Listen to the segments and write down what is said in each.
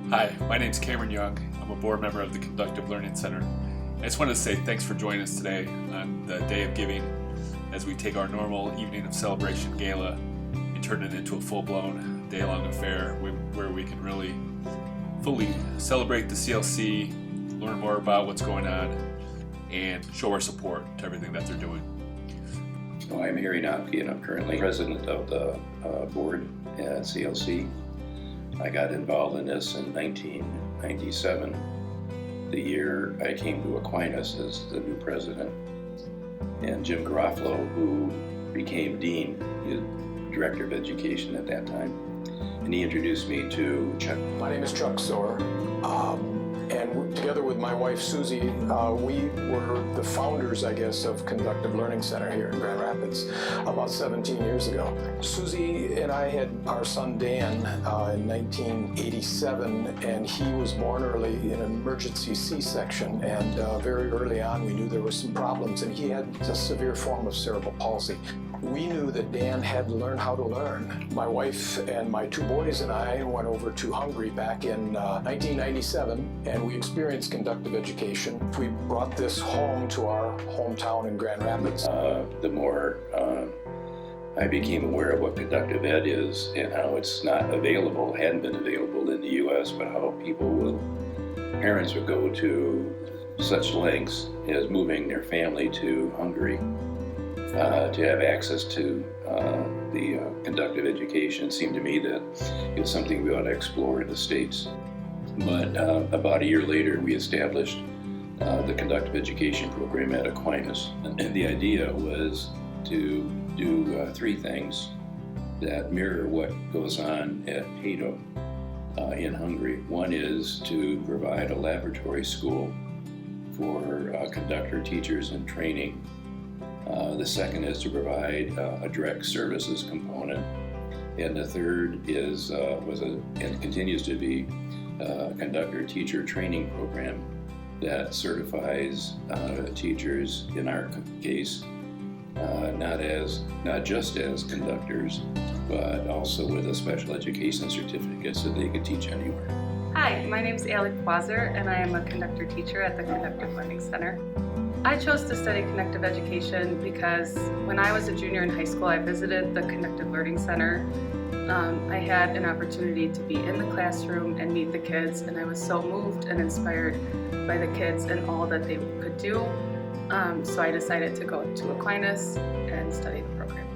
Hi, my name's Cameron Young. I'm a board member of the Conductive Learning Center. I just wanted to say thanks for joining us today on the Day of Giving as we take our normal evening of celebration gala and turn it into a full-blown day-long affair where we can really fully celebrate the CLC, learn more about what's going on, and show our support to everything that they're doing. So I'm Harry Knopke, and I'm currently president of the board at CLC. I got involved in this in 1997, the year I came to Aquinas as the new president. And Jim Garofalo, who became dean, the director of education at that time, and he introduced me to Chuck. My name is Chuck Soar, and together with my wife Susie, we were the founders, I guess, of Conductive Learning Center here in Grand Rapids about 17 years ago. Susie and I had our son Dan in 1987, and he was born early in an emergency C-section, and very early on we knew there were some problems, and he had a severe form of cerebral palsy. We knew that Dan had to learn how to learn. My wife and my two boys and I went over to Hungary back in 1997, and we experienced conductive education. We brought this home to our hometown in Grand Rapids. The more I became aware of what conductive ed is and how it's not available, hadn't been available in the U.S., but how parents would go to such lengths as moving their family to Hungary to have access to the conductive education. It seemed to me that it was something we ought to explore in the States. But about a year later, we established the conductive education program at Aquinas. And the idea was to do three things that mirror what goes on at Peto in Hungary. One is to provide a laboratory school for conductor teachers in training. The second is to provide a direct services component, and the third is and continues to be a conductor teacher training program that certifies teachers, in our case, not just as conductors, but also with a special education certificate so they could teach anywhere. Hi, my name is Alec Quazer, and I am a conductor teacher at the Conductive Learning Center. I chose to study conductive education because when I was a junior in high school, I visited the Conductive Learning Center. I had an opportunity to be in the classroom and meet the kids, and I was so moved and inspired by the kids and all that they could do. So I decided to go to Aquinas and study the program.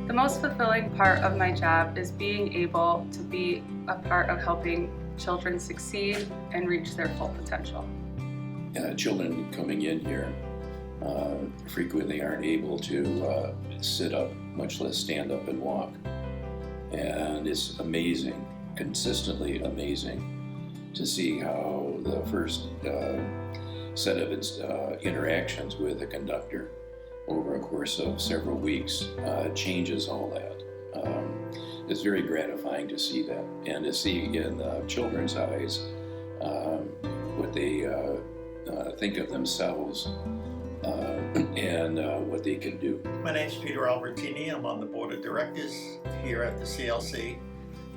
The most fulfilling part of my job is being able to be a part of helping children succeed and reach their full potential. Children coming in here frequently aren't able to sit up, much less stand up and walk. And it's amazing, consistently amazing, to see how the first set of interactions with a conductor over a course of several weeks changes all that. It's very gratifying to see that, and to see in children's eyes what they think of themselves and what they can do. My name's Peter Albertini. I'm on the board of directors here at the CLC,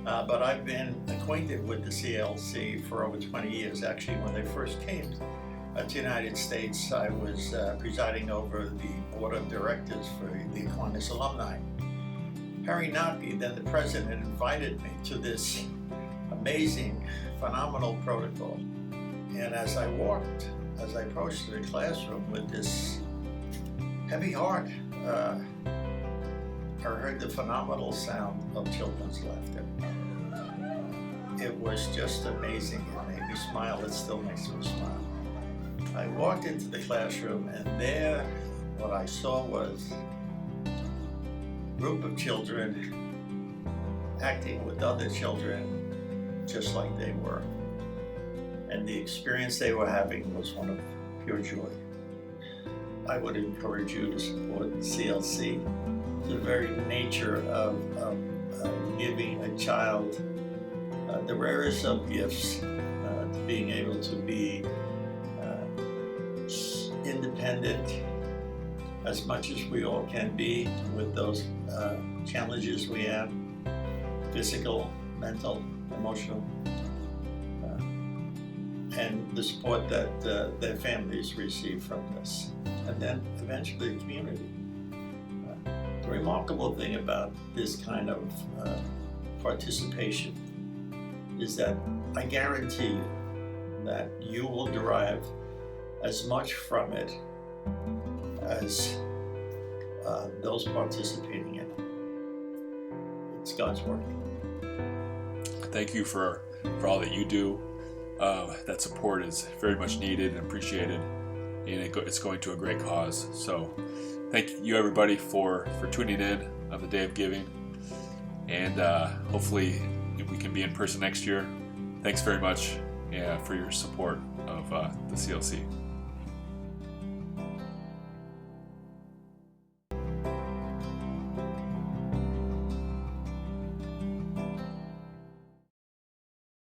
but I've been acquainted with the CLC for over 20 years. Actually, when they first came to the United States, I was presiding over the board of directors for the Aquinas alumni. Harry Knopke, then the president, invited me to this amazing, phenomenal protocol. And as I approached the classroom with this heavy heart, I heard the phenomenal sound of children's laughter. It was just amazing. It made me smile. It still makes me smile. I walked into the classroom, and there what I saw was a group of children acting with other children just like they were. And the experience they were having was one of pure joy. I would encourage you to support CLC. The very nature of giving a child the rarest of gifts, being able to be independent as much as we all can be with those challenges we have, physical, mental, emotional. and the support that their families receive from this, and then eventually the community. The remarkable thing about this kind of participation is that I guarantee you that you will derive as much from it as those participating in it. It's God's work. Thank you for all that you do. That support is very much needed and appreciated, and it's going to a great cause. So thank you everybody for tuning in on the Day of Giving, and hopefully we can be in person next year. Thanks very much for your support of the CLC.